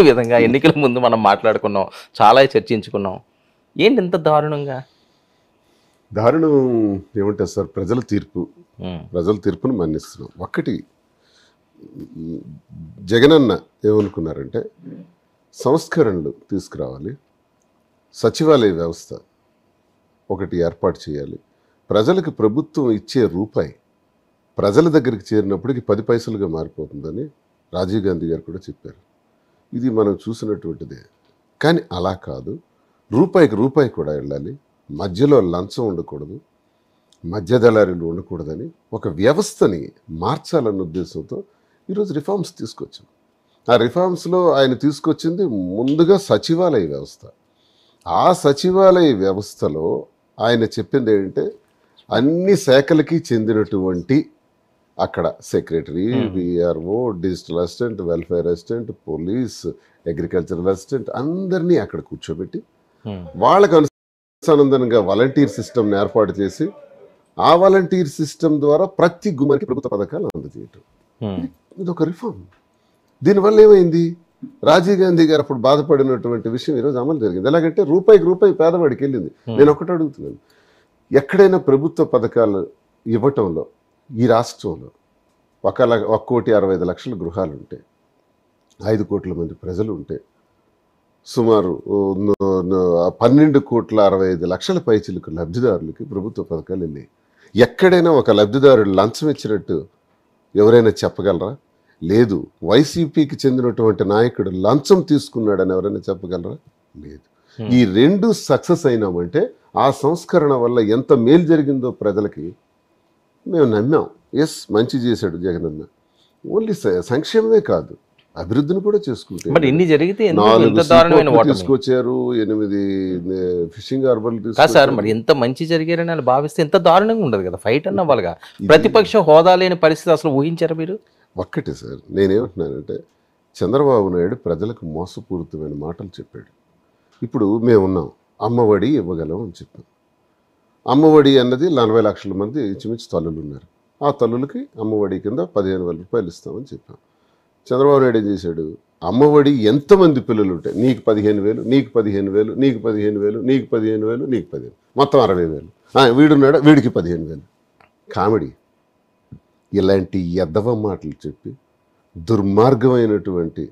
విధంగా ఎన్నికల ముందు మనం మాట్లాడుకున్నాం, చాలా చర్చించుకున్నాం. ఏంటి ఇంత దారుణంగా? దారుణం ఏమంటారు సార్, ప్రజల తీర్పును మన్నిస్తున్నాం. ఒక్కటి జగనన్న ఏమనుకున్నారంటే సంస్కరణలు తీసుకురావాలి, సచివాలయ వ్యవస్థ ఒకటి ఏర్పాటు చేయాలి, ప్రజలకు ప్రభుత్వం ఇచ్చే రూపాయి ప్రజల దగ్గరికి చేరినప్పటికీ 10 పైసలుగా మారిపోతుందని రాజీవ్ గాంధీ గారు కూడా చెప్పారు. ఇది మనం చూసినటువంటిదే. కానీ అలా కాదు, రూపాయికి రూపాయి కూడా వెళ్ళాలి, మధ్యలో లంచం ఉండకూడదు, మధ్య దళారీలు ఉండకూడదని ఒక వ్యవస్థని మార్చాలన్న ఉద్దేశంతో ఈరోజు రిఫార్మ్స్ తీసుకొచ్చాం. ఆ రిఫార్మ్స్లో ఆయన తీసుకొచ్చింది ముందుగా సచివాలయ వ్యవస్థ. ఆ సచివాలయ వ్యవస్థలో ఆయన చెప్పింది ఏంటంటే అన్ని శాఖలకి చెందినటువంటి అక్కడ secretary, VRO, digital assistant, welfare assistant, police, agricultural assistant అందరినీ అక్కడ కూర్చోబెట్టి వాళ్ళకు అనుసంధానంగా వాలంటీర్ సిస్టమ్ని ఏర్పాటు చేసి ఆ వాలంటీర్ సిస్టమ్ ద్వారా ప్రతి గుమ్మరికి ప్రభుత్వ పథకాలు అందజేయటం. ఇది ఒక రిఫార్మ్. దీనివల్ల ఏమైంది, రాజీవ్ గాంధీ గారు అప్పుడు బాధపడినటువంటి విషయం ఈరోజు అమలు జరిగింది. ఎలాగంటే రూపాయికి రూపాయి పేదవాడికి వెళ్ళింది. నేను ఒకటి అడుగుతున్నాను, ఎక్కడైనా ప్రభుత్వ పథకాలు ఇవ్వటంలో ఈ రాష్ట్రంలో 1,60,00,000 గృహాలు ఉంటే, 5 కోట్ల మంది ప్రజలు ఉంటే, సుమారు 12,65,00,000 పైచిలకు లబ్ధిదారులకి ప్రభుత్వ పథకాలు వెళ్ళాయి. ఎక్కడైనా ఒక లబ్ధిదారుడు లంచం ఇచ్చినట్టు ఎవరైనా చెప్పగలరా? లేదు. వైసీపీకి చెందినటువంటి నాయకుడు లంచం తీసుకున్నాడని ఎవరైనా చెప్పగలరా? లేదు. ఈ రెండు సక్సెస్ అయినామంటే ఆ సంస్కరణ వల్ల ఎంత మేలు జరిగిందో ప్రజలకి మేము నమ్మాం. ఎస్, మంచి చేశాడు జగనన్న. ఓన్లీ సంక్షేమమే కాదు, అభివృద్ధిని కూడా చేసుకుంటే ఇన్ని జరిగితే 4 తీసుకొచ్చారు, 8 ఫిషింగ్ హార్బర్లు సార్. మరి ఎంత మంచి జరిగారని వాళ్ళు భావిస్తే ఎంత దారుణంగా ఉండదు కదా, ఫైట్ అన్న వాళ్ళగా. ప్రతిపక్ష హోదా లేని పరిస్థితి అసలు ఊహించారా మీరు? ఒక్కటే సార్, నేనేమంటున్నానంటే చంద్రబాబు నాయుడు ప్రజలకు మోసపూరితమైన మాటలు చెప్పాడు. ఇప్పుడు మేమున్నాం, అమ్మఒడి ఇవ్వగలం అని చెప్పాం. అమ్మఒడి అన్నది 40 లక్షల మంది ఇంచుమించు తల్లులు ఉన్నారు. ఆ తల్లులకి అమ్మఒడి కింద 15,000 రూపాయలు ఇస్తామని చెప్పాం. చంద్రబాబు నాయుడు ఏం చేశాడు, అమ్మఒడి ఎంతమంది పిల్లలు ఉంటే నీకు 15,000, నీకు 15,000, నీకు 15,000, నీకు 15,000, నీకు 15,000, మొత్తం 60,000. వీడున్నాడు, వీడికి 15,000. కామెడీ. ఇలాంటి ఎద్దవ మాటలు చెప్పి దుర్మార్గమైనటువంటి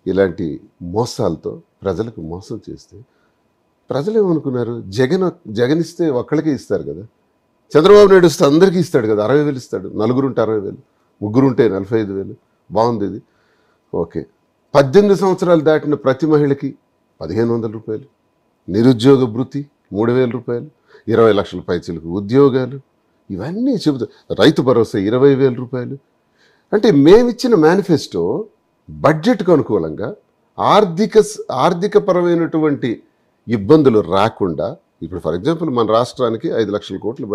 ఇలాంటి మోసాలతో ప్రజలకు మోసం చేస్తే ప్రజలు ఏమనుకున్నారు, జగన్ ఇస్తే ఒక్కళ్ళకే ఇస్తారు కదా, చంద్రబాబు నాయుడు ఇస్తే అందరికీ ఇస్తాడు కదా, 60,000 ఇస్తాడు, నలుగురుంటే 60,000, ముగ్గురుంటే 45,000. బాగుంది ఇది, ఓకే. 18 సంవత్సరాలు దాటిన ప్రతి మహిళకి 1,500 రూపాయలు, నిరుద్యోగ భృతి 3,000 రూపాయలు, 20 లక్షల పైచలకు ఉద్యోగాలు, ఇవన్నీ చెబుతా. రైతు భరోసా 20,000 రూపాయలు. అంటే మేమిచ్చిన మేనిఫెస్టో బడ్జెట్కు అనుకూలంగా ఆర్థికపరమైనటువంటి ఇబ్బందులు రాకుండా, ఇప్పుడు ఫర్ ఎగ్జాంపుల్ మన రాష్ట్రానికి 5 లక్షల కోట్లు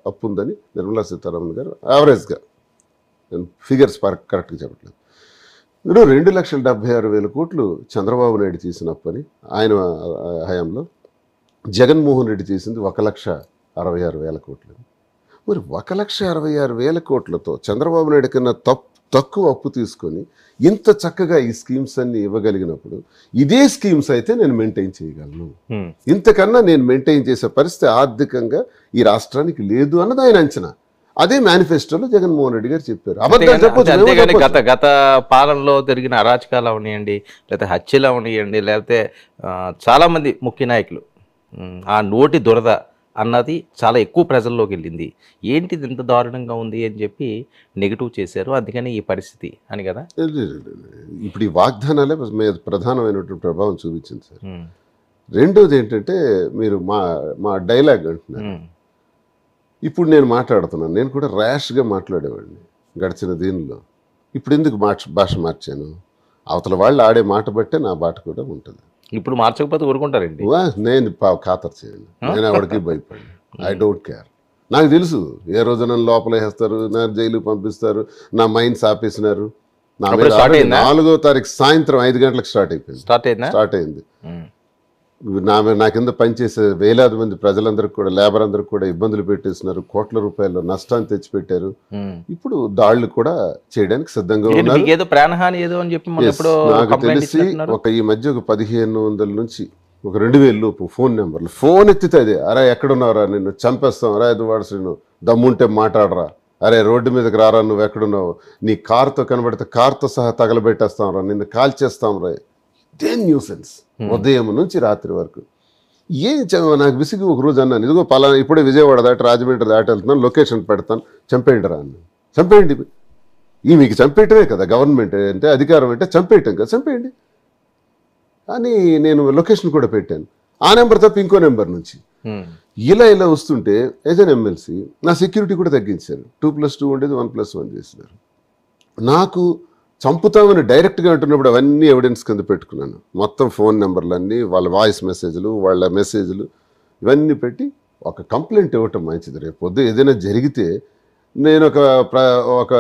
అప్పు ఉందని నిర్మలా సీతారామన్ గారు యావరేజ్గా, నేను ఫిగర్స్ కరెక్ట్గా చెప్పట్లేదు, మీరు 2,76,000 కోట్లు చంద్రబాబు నాయుడు తీసిన అప్పని ఆయన హయాంలో, జగన్మోహన్ రెడ్డి చేసింది 1,66,000 కోట్లు. మరి 1,66,000 కోట్లతో చంద్రబాబు నాయుడు కన్నా తక్కువ అప్పు తీసుకొని ఇంత చక్కగా ఈ స్కీమ్స్ అన్ని ఇవ్వగలిగినప్పుడు, ఇదే స్కీమ్స్ అయితే నేను మెయింటైన్ చేయగలను, ఇంతకన్నా నేను మెయింటైన్ చేసే పరిస్థితి ఆర్థికంగా ఈ రాష్ట్రానికి లేదు అన్నది ఆయన అంచనా. అదే మేనిఫెస్టోలో జగన్మోహన్ రెడ్డి గారు చెప్పారు. గత పాలనలో జరిగిన అరాచకాలు అవనియండి, లేకపోతే హత్యలు అవనియండి, లేకపోతే చాలా మంది ముఖ్య నాయకులు ఆ నోటి దురద అన్నది చాలా ఎక్కువ ప్రజల్లోకి వెళ్ళింది. ఏంటిది ఇంత దారుణంగా ఉంది అని చెప్పి నెగిటివ్ చేశారు, అందుకని ఈ పరిస్థితి అని కదా. ఇప్పుడు ఈ వాగ్దానాలే మీద ప్రధానమైనటువంటి ప్రభావం చూపించింది సార్. రెండోది ఏంటంటే, మీరు మా డైలాగ్ అంటున్నారు. ఇప్పుడు నేను మాట్లాడుతున్నాను, నేను కూడా ర్యాష్గా మాట్లాడేవాడిని గడిచిన దీనిలో. ఇప్పుడు ఎందుకు భాష మార్చాను, అవతల వాళ్ళు ఆడే మాట బట్టే నా బాట కూడా ఉంటుంది. ఇప్పుడు మార్చకపోతే ఊరుకుంటారండి. నేను ఖాతరు చేయను, నేను ఎవరికి భయపడి, ఐ డోంట్ కేర్. నాకు తెలుసు ఏ రోజు నన్ను లోపల వేస్తారు, నా జైలు పంపిస్తారు, నా మైండ్స్ ఆపేసినారు. నా 4వ తారీఖు సాయంత్రం 5 గంటలకు స్టార్ట్ అయింది. నా కింద పనిచేసే వేలాది మంది ప్రజలందరికీ కూడా, లేబర్ అందరికి కూడా ఇబ్బందులు పెట్టేస్తున్నారు, కోట్ల రూపాయల నష్టాన్ని తెచ్చిపెట్టారు. ఇప్పుడు దాడులు కూడా చేయడానికి సిద్ధంగా ఉన్నారు. ఏదో ప్రాణహాని ఏదో అని చెప్పి మొన్న ఎప్పుడో నాకు కంప్లైంట్ తెలిసి ఇచ్చినట్టున్నారు. ఈ మధ్య ఒక 1500 నుంచి ఒక 2000 లోపు ఫోన్ నెంబర్లు, ఫోన్ ఎత్తితే అదే, అరే ఎక్కడున్నావురా, నిన్ను చంపేస్తాం, అరే ఎదువాడు నిన్ను, దమ్ముంటే మాట్లాడరా, అరే రోడ్డు మీదకి రారా, నువ్వు ఎక్కడున్నావు, నీ కార్తో కనబడితే కార్తో సహా తగలబెట్టేస్తాం రా, నిన్ను కాల్ చేస్తాం రా. ఇదే న్యూసెన్స్ ఉదయం నుంచి రాత్రి వరకు. నాకు విసిగి ఒక రోజు అన్నాను, ఇదిగో పలానా ఇప్పుడే విజయవాడ దాటి రాజమండ్రి దాటి వెళ్తున్నాను, లొకేషన్ పెడతాను, చంపేయండి రా అన్నాను. చంపేయండి, మీకు చంపేయటమే కదా గవర్నమెంట్ అంటే, అధికారం అంటే చంపేయటం కదా, చంపేయండి అని నేను లొకేషన్ కూడా పెట్టాను. ఆ నెంబర్ తప్ప ఇంకో నెంబర్ నుంచి ఇలా వస్తుంటే యాజ్ అన్ ఎమ్మెల్సీ నా సెక్యూరిటీ కూడా తగ్గించారు. 2+2 ఉండేది 1+1 చేసినారు. నాకు చంపుతామని డైరెక్ట్గా అంటున్నప్పుడు అవన్నీ ఎవిడెన్స్ కింద పెట్టుకున్నాను. మొత్తం ఫోన్ నెంబర్లన్నీ, వాళ్ళ వాయిస్ మెసేజ్లు, వాళ్ళ మెసేజ్లు ఇవన్నీ పెట్టి ఒక కంప్లైంట్ ఇవ్వటం మంచిది. రేపు పొద్దు ఏదైనా జరిగితే నేను ఒక